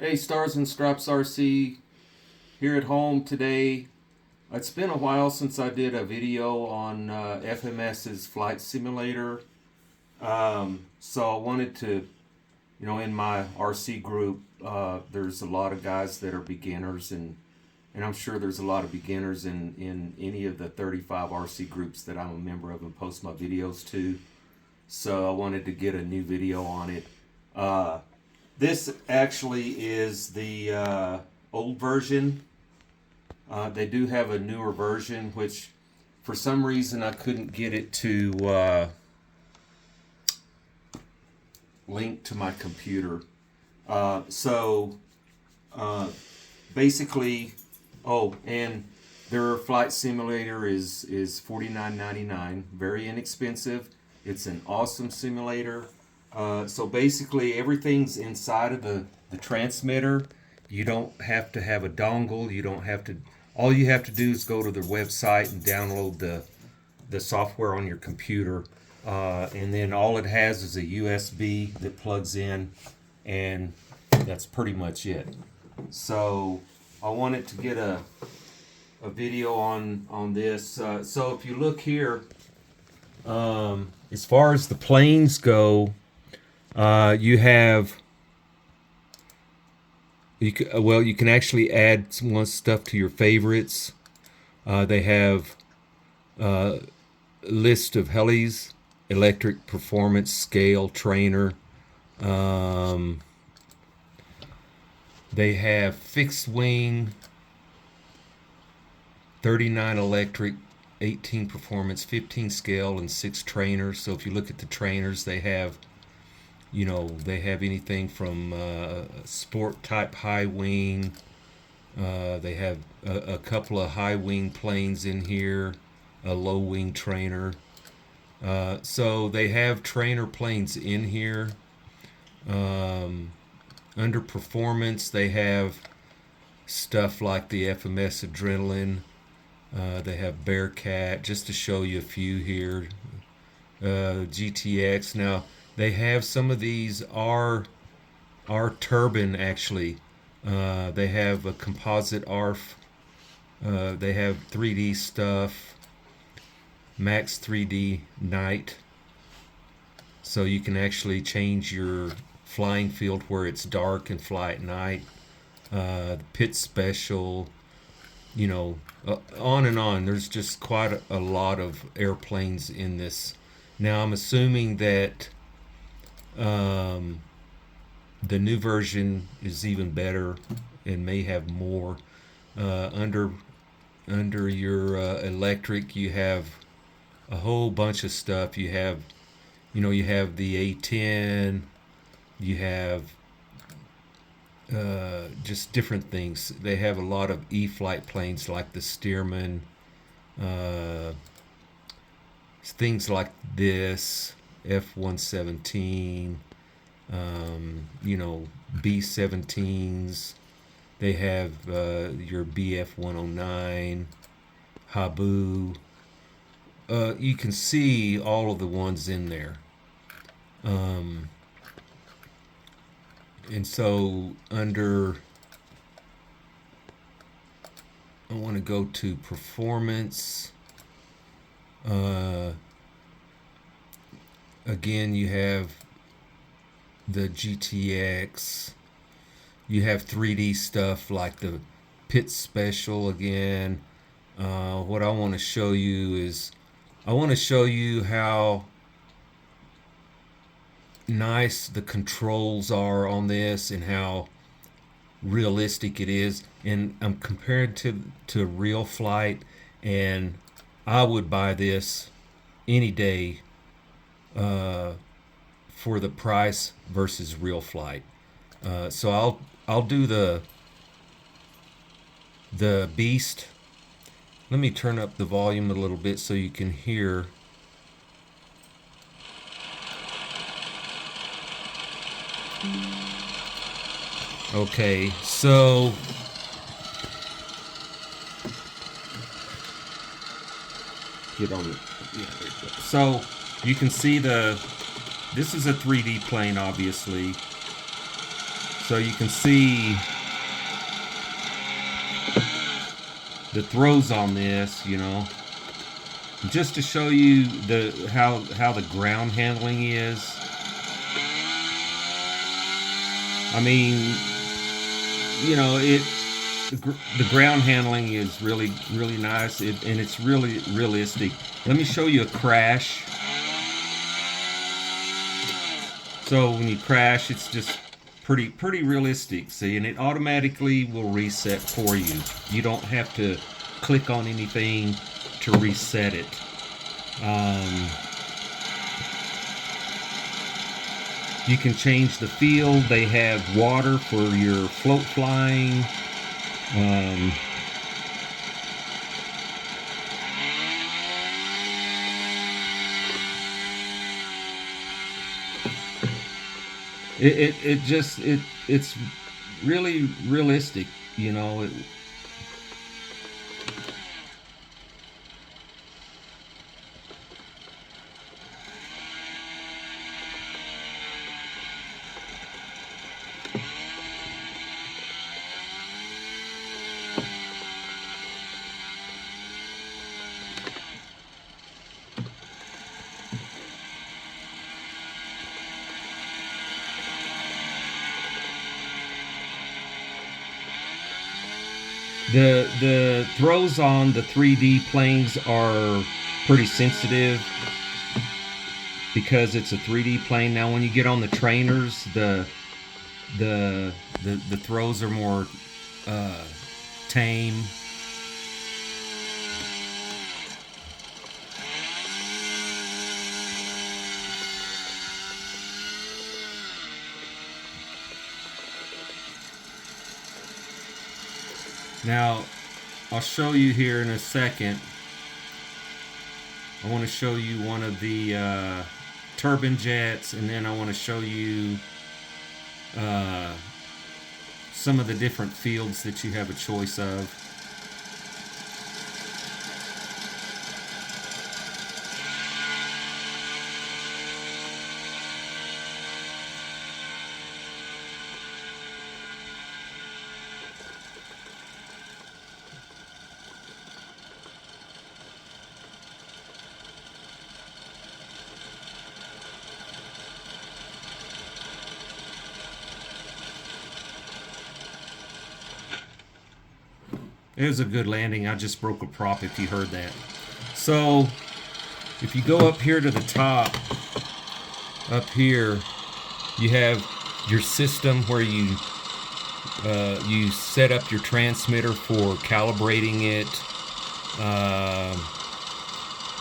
Hey, Stars and Straps RC here at home today. It's been a while since I did a video on FMS's flight simulator. So I wanted to, in my RC group, there's a lot of guys that are beginners, and I'm sure there's a lot of beginners in any of the 35 RC groups that I'm a member of and post my videos to. So I wanted to get a new video on it. This actually is the old version. They do have a newer version, which for some reason I couldn't get it to link to my computer. Basically, and their flight simulator is $49.99, very inexpensive. It's an awesome simulator. So basically everything's inside of the transmitter. You don't have to have a dongle. You don't have to. All you have to do is go to the website and download the software on your computer. And then all it has is a USB that plugs in, and that's pretty much it. So I wanted to get a video on this. So if you look here, as far as the planes go, you have. You can actually add some stuff to your favorites. They have a list of helis, electric, performance, scale, trainer. They have fixed wing, 39 electric, 18 performance, 15 scale, and 6 trainers. So if you look at the trainers, they have anything from sport type high wing. They have a couple of high wing planes in here, a low wing trainer. So they have trainer planes in here. Under performance, they have stuff like the FMS Adrenaline. They have Bearcat, just to show you a few here. GTX. Now, they have some of these are Turbine, actually. They have a composite ARF. They have 3D stuff. Max 3D night. So you can actually change your flying field where it's dark and fly at night. Pit special. On and on. There's just quite a lot of airplanes in this. Now I'm assuming that the new version is even better and may have more. Under your electric, you have a whole bunch of stuff. You have the A10. You have just different things. They have a lot of E-flight planes like the Stearman, things like this. F-117, B-17s. They have your BF-109, Habu. You can see all of the ones in there. And so I want to go to performance. Again, you have the GTX. You have 3D stuff like the Pit Special again. What I want to show you is how nice the controls are on this and how realistic it is. And I'm comparing to real flight, and I would buy this any day for the price versus real flight. So I'll do the Beast. Let me turn up the volume a little bit so you can hear. Okay, so get on it. Yeah, there you go. So you can see this is a 3D plane, obviously. So you can see the throws on this, you know, just to show you how the ground handling is. I mean, you know, the ground handling is really nice, and it's really realistic. Let me show you a crash. So when you crash, it's just pretty realistic, see, and it automatically will reset for you. You don't have to click on anything to reset it. You can change the field. They have water for your float flying. It's really realistic, you know. The throws on the 3D planes are pretty sensitive because it's a 3D plane. Now when you get on the trainers, the throws are more tame. Now, I'll show you here in a second. I want to show you one of the turbine jets, and then I want to show you some of the different fields that you have a choice of. It was a good landing. I just broke a prop if you heard that. So if you go up here to the top, up here you have your system where you set up your transmitter for calibrating it.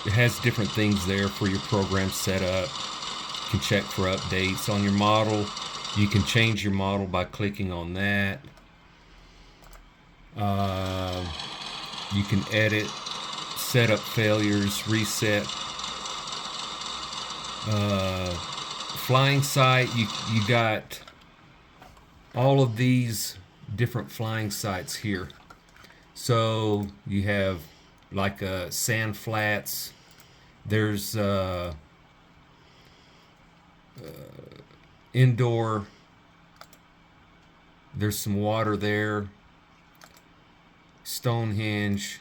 It has different things there for your program setup. You can check for updates on your model. You can change your model by clicking on that. You can edit, set up failures, reset. Flying site, you got all of these different flying sites here. So you have like sand flats. There's indoor. There's some water there. Stonehenge,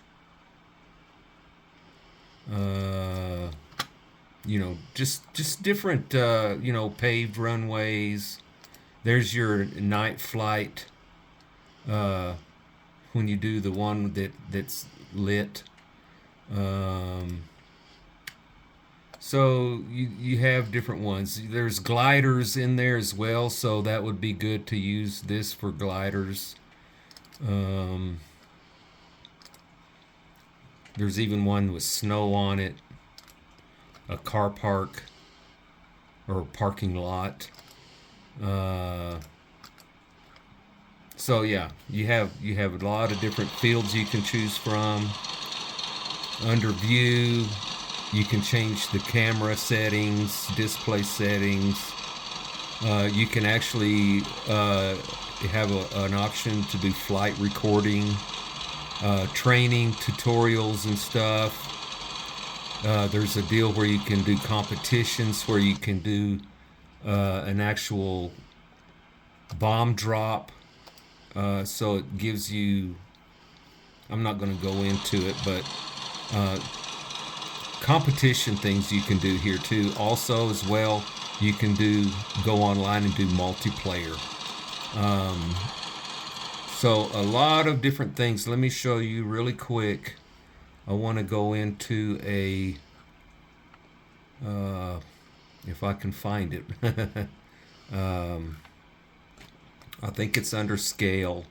you know, just different, you know, paved runways. There's your night flight when you do the one that's lit. So you have different ones. There's gliders in there as well, so that would be good to use this for gliders. There's even one with snow on it, a car park or parking lot. So yeah, you have a lot of different fields you can choose from. Under view, you can change the camera settings, display settings. You can actually have an option to do flight recording. Training tutorials and stuff. There's a deal where you can do competitions, where you can do an actual bomb drop. So it gives you, I'm not going to go into it, but competition things you can do here too. Also as well, you can go online and do multiplayer. So a lot of different things. Let me show you really quick. I want to go into a, if I can find it. I think it's under scale.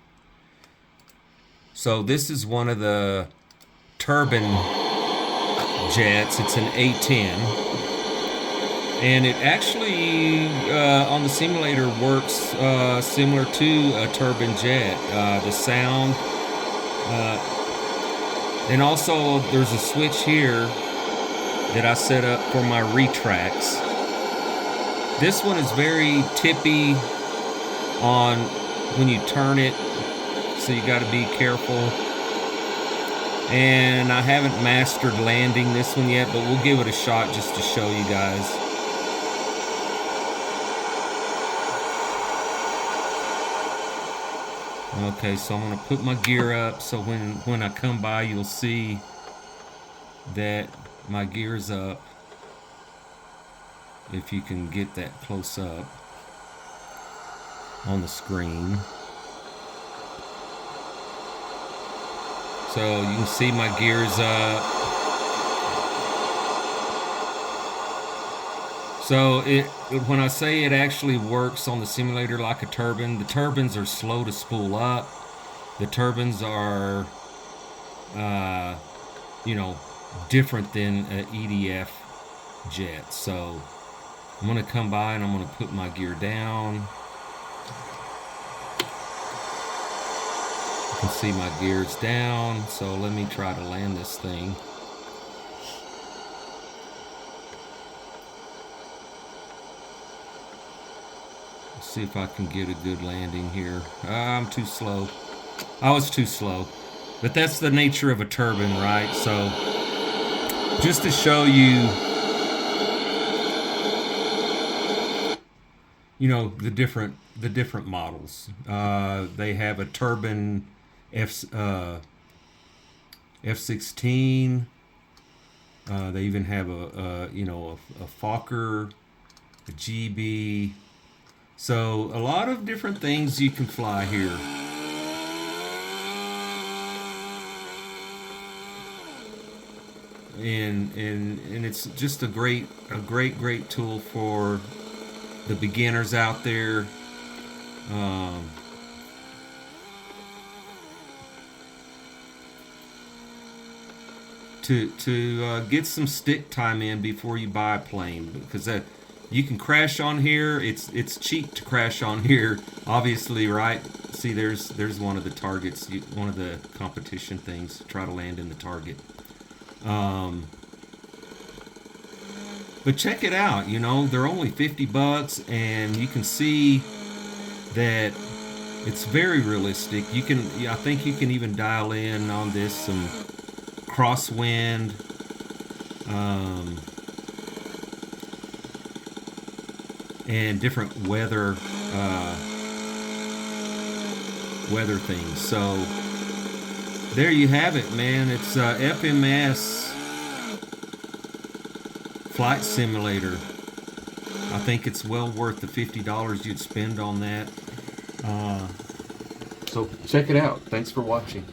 So this is one of the turbine jets. It's an A10. And it actually, on the simulator, works similar to a turbine jet. The sound. And also, there's a switch here that I set up for my retracts. This one is very tippy on when you turn it, so you got to be careful. And I haven't mastered landing this one yet, but we'll give it a shot just to show you guys. Okay, so I'm going to put my gear up so when I come by, you'll see that my gear's up. If you can get that close up on the screen. So you can see my gear's up. So when I say it actually works on the simulator like a turbine, the turbines are slow to spool up. The turbines are, different than an EDF jet. So I'm going to come by and I'm going to put my gear down. You can see my gear's down. So let me try to land this thing. See if I can get a good landing here. I'm too slow. I was too slow. But that's the nature of a turbine, right? So just to show you, the different models. They have a turbine F-16. They even have a Fokker, a GB. So a lot of different things you can fly here. And it's just a great tool for the beginners out there. To get some stick time in before you buy a plane, because you can crash on here. It's cheap to crash on here, obviously, right? See, there's one of the targets, one of the competition things. Try to land in the target. But check it out. They're only $50, and you can see that it's very realistic. I think you can even dial in on this some crosswind. And different weather things. So there you have it, man. It's FMS flight simulator. I think it's well worth the $50 you'd spend on that. So check it out. Thanks for watching.